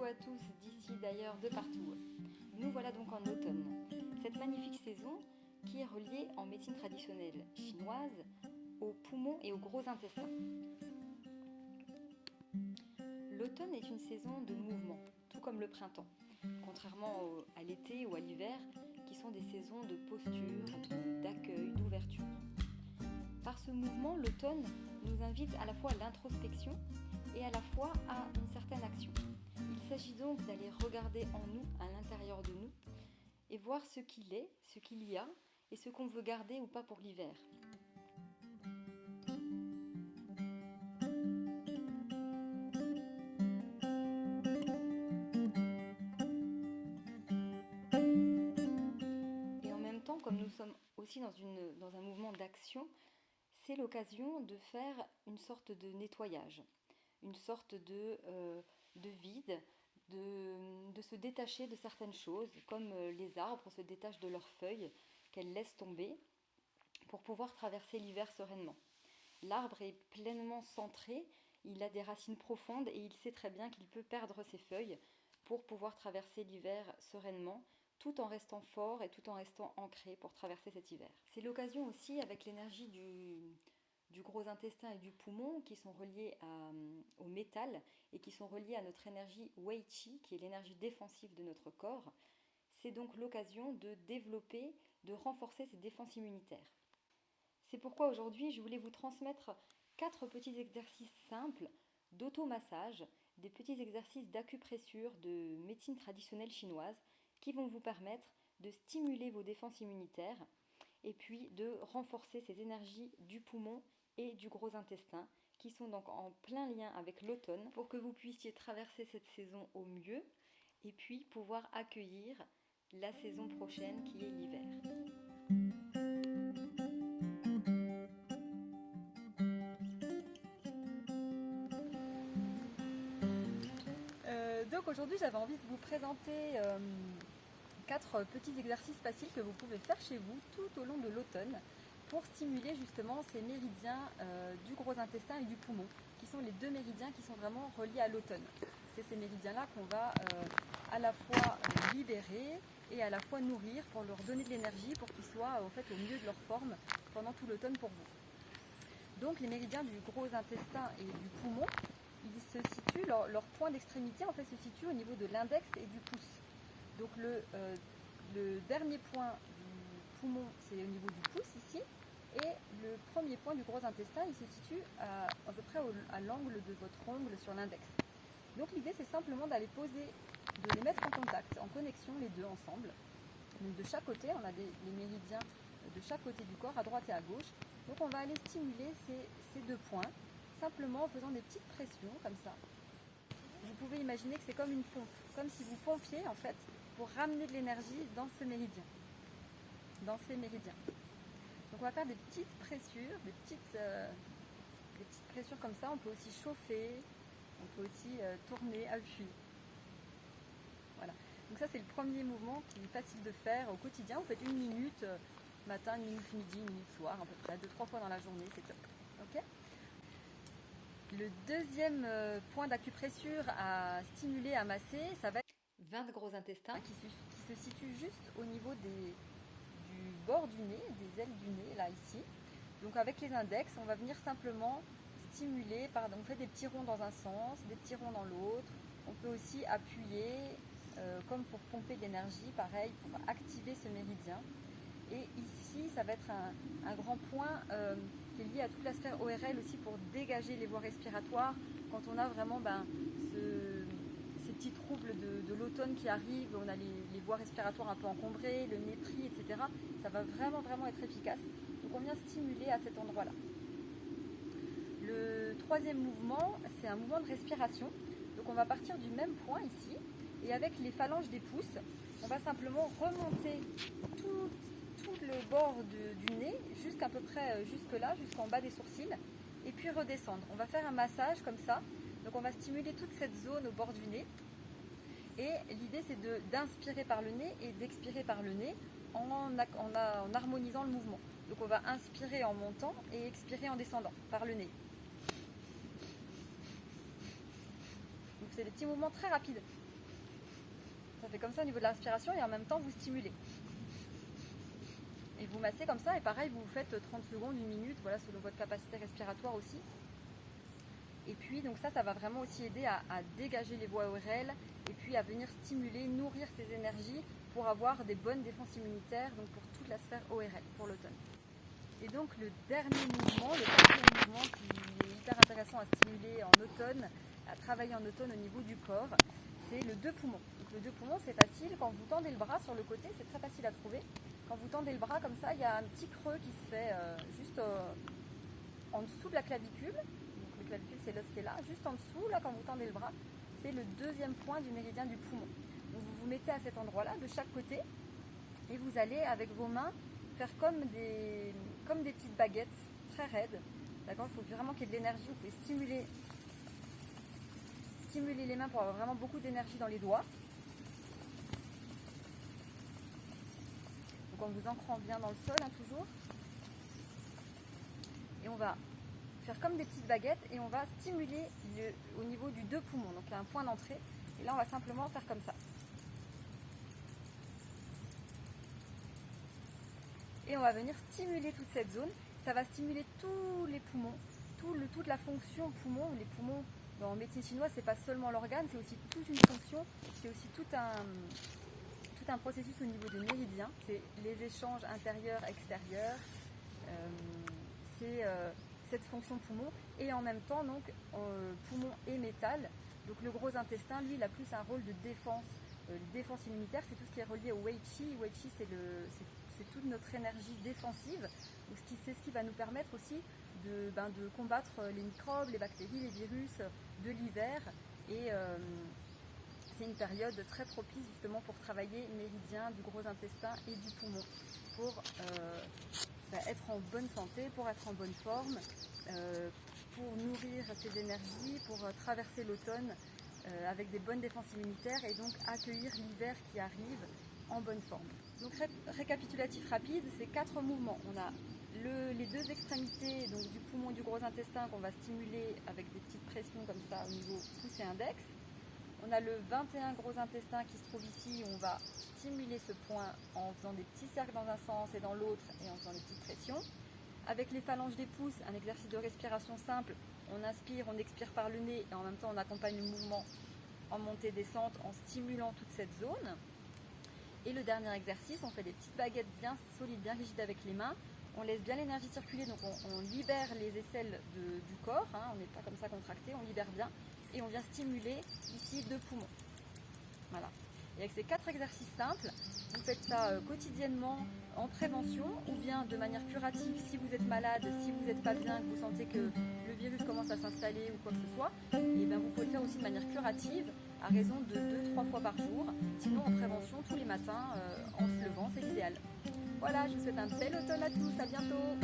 à tous d'ici, d'ailleurs, de partout. Nous voilà donc en automne. Cette magnifique saison qui est reliée en médecine traditionnelle chinoise aux poumons et aux gros intestins. L'automne est une saison de mouvement, tout comme le printemps, contrairement à l'été ou à l'hiver, qui sont des saisons de posture, d'accueil, d'ouverture. Par ce mouvement, l'automne nous invite à la fois à l'introspection et à la fois à une certaine action. Il s'agit donc d'aller regarder en nous, à l'intérieur de nous, et voir ce qu'il est, ce qu'il y a, et ce qu'on veut garder ou pas pour l'hiver. Et en même temps, comme nous sommes aussi dans un mouvement d'action, c'est l'occasion de faire une sorte de nettoyage, une sorte de vide, de se détacher de certaines choses, comme les arbres se détachent de leurs feuilles qu'elles laissent tomber pour pouvoir traverser l'hiver sereinement. L'arbre est pleinement centré, il a des racines profondes et il sait très bien qu'il peut perdre ses feuilles pour pouvoir traverser l'hiver sereinement, tout en restant fort et tout en restant ancré pour traverser cet hiver. C'est l'occasion aussi, avec l'énergie du gros intestin et du poumon qui sont reliés au métal et qui sont reliés à notre énergie Wei Qi, qui est l'énergie défensive de notre corps. C'est donc l'occasion de développer, de renforcer ces défenses immunitaires. C'est pourquoi aujourd'hui je voulais vous transmettre 4 petits exercices simples d'automassage, des petits exercices d'acupressure de médecine traditionnelle chinoise qui vont vous permettre de stimuler vos défenses immunitaires et puis de renforcer ces énergies du poumon et du gros intestin qui sont donc en plein lien avec l'automne pour que vous puissiez traverser cette saison au mieux et puis pouvoir accueillir la saison prochaine qui est l'hiver. Donc aujourd'hui j'avais envie de vous présenter 4 petits exercices faciles que vous pouvez faire chez vous tout au long de l'automne pour stimuler justement ces méridiens du gros intestin et du poumon, qui sont les 2 méridiens qui sont vraiment reliés à l'automne. C'est ces méridiens-là qu'on va à la fois libérer et à la fois nourrir pour leur donner de l'énergie pour qu'ils soient au mieux de leur forme pendant tout l'automne pour vous. Donc les méridiens du gros intestin et du poumon, ils se situent, leur point d'extrémité en fait se situe au niveau de l'index et du pouce. Donc le dernier point du poumon, c'est au niveau du pouce ici, et le premier point du gros intestin, il se situe à peu près à l'angle de votre ongle sur l'index. Donc l'idée, c'est simplement d'aller poser, de les mettre en contact, en connexion, les deux ensemble. Donc de chaque côté, on a les méridiens de chaque côté du corps, à droite et à gauche. Donc on va aller stimuler ces 2 points, simplement en faisant des petites pressions, comme ça. Vous pouvez imaginer que c'est comme une pompe, comme si vous pompiez en fait, pour ramener de l'énergie dans ce méridien, dans ces méridiens. Donc on va faire des petites pressures, des petites pressures comme ça. On peut aussi chauffer, on peut aussi tourner, appuyer. Voilà. Donc ça c'est le premier mouvement qui est facile de faire au quotidien. Vous faites 1 minute matin, 1 minute midi, 1 minute soir, à peu près 2-3 fois dans la journée, c'est top. Ok ? Le deuxième point d'acupressure à stimuler, à masser, ça va être 20 gros intestins qui se situent juste au niveau du bord du nez, des ailes du nez, là, ici. Donc avec les index, on va venir simplement stimuler, on fait des petits ronds dans un sens, des petits ronds dans l'autre. On peut aussi appuyer, comme pour pomper de l'énergie, pareil, pour activer ce méridien. Et ici, ça va être un grand point qui est lié à toute la sphère ORL aussi pour dégager les voies respiratoires quand on a vraiment ces petits troubles de l'automne qui arrivent, on a les voies respiratoires un peu encombrées, le nez pris, etc. Ça va vraiment, vraiment être efficace. Donc on vient stimuler à cet endroit-là. Le troisième mouvement, c'est un mouvement de respiration. Donc on va partir du même point ici et avec les phalanges des pouces, on va simplement remonter tout le bord du nez, jusqu'à peu près jusque là, jusqu'en bas des sourcils, et puis redescendre. On va faire un massage comme ça, donc on va stimuler toute cette zone au bord du nez, et l'idée c'est d'inspirer par le nez et d'expirer par le nez en harmonisant le mouvement. Donc on va inspirer en montant et expirer en descendant par le nez. Donc c'est des petits mouvements très rapides. Ça fait comme ça au niveau de la respiration et en même temps vous stimulez. Et vous massez comme ça et pareil vous faites 30 secondes, 1 minute, voilà, selon votre capacité respiratoire aussi. Et puis donc ça va vraiment aussi aider à dégager les voies ORL et puis à venir stimuler, nourrir ces énergies pour avoir des bonnes défenses immunitaires, donc pour toute la sphère ORL pour l'automne. Et donc le dernier mouvement, le quatrième mouvement qui est hyper intéressant à stimuler en automne, à travailler en automne au niveau du corps, c'est le 2 poumons. Donc le 2 poumons c'est facile, quand vous tendez le bras sur le côté, c'est très facile à trouver. Quand vous tendez le bras comme ça, il y a un petit creux qui se fait juste en dessous de la clavicule. Donc le clavicule c'est l'os qui est là, juste en dessous, là quand vous tendez le bras, c'est le deuxième point du méridien du poumon. Donc vous vous mettez à cet endroit-là, de chaque côté, et vous allez avec vos mains faire comme des petites baguettes très raides. D'accord, il faut vraiment qu'il y ait de l'énergie, vous pouvez stimuler les mains pour avoir vraiment beaucoup d'énergie dans les doigts. Donc en vous ancrant bien dans le sol, hein, toujours. Et on va faire comme des petites baguettes et on va stimuler au niveau du 2 poumons. Donc il y a un point d'entrée et là on va simplement faire comme ça. Et on va venir stimuler toute cette zone. Ça va stimuler tous les poumons, toute la fonction poumon. Les poumons, en médecine chinoise, c'est pas seulement l'organe, c'est aussi toute une fonction, c'est aussi tout un processus au niveau des méridiens. C'est les échanges intérieurs-extérieurs, c'est cette fonction poumon. Et en même temps, donc, poumon et métal. Donc le gros intestin, lui, il a plus un rôle de défense. Défense immunitaire, c'est tout ce qui est relié au Wei Qi. Wei Qi, c'est toute notre énergie défensive. C'est ce qui va nous permettre aussi de combattre les microbes, les bactéries, les virus de l'hiver. Et c'est une période très propice justement pour travailler méridien du gros intestin et du poumon, pour être en bonne santé, pour être en bonne forme, pour nourrir ses énergies, pour traverser l'automne avec des bonnes défenses immunitaires et donc accueillir l'hiver qui arrive en bonne forme. Donc récapitulatif rapide, c'est 4 mouvements. On a les 2 extrémités donc du poumon et du gros intestin qu'on va stimuler avec des petites pressions comme ça au niveau pouce et index. On a le 21 gros intestin qui se trouve ici, on va stimuler ce point en faisant des petits cercles dans un sens et dans l'autre et en faisant des petites pressions. Avec les phalanges des pouces, un exercice de respiration simple, on inspire, on expire par le nez et en même temps on accompagne le mouvement en montée-descente en stimulant toute cette zone. Et le dernier exercice, on fait des petites baguettes bien solides, bien rigides avec les mains. On laisse bien l'énergie circuler, donc on libère les aisselles du corps, hein, on n'est pas comme ça contracté, on libère bien. Et on vient stimuler ici 2 poumons. Voilà. Et avec ces 4 exercices simples, vous faites ça quotidiennement en prévention ou bien de manière curative si vous êtes malade, si vous n'êtes pas bien, que vous sentez que le virus commence à s'installer ou quoi que ce soit. Et bien vous pouvez le faire aussi de manière curative à raison de 2-3 fois par jour. Sinon en prévention tous les matins en se levant, c'est l'idéal. Voilà, je vous souhaite un bel automne à tous, à bientôt.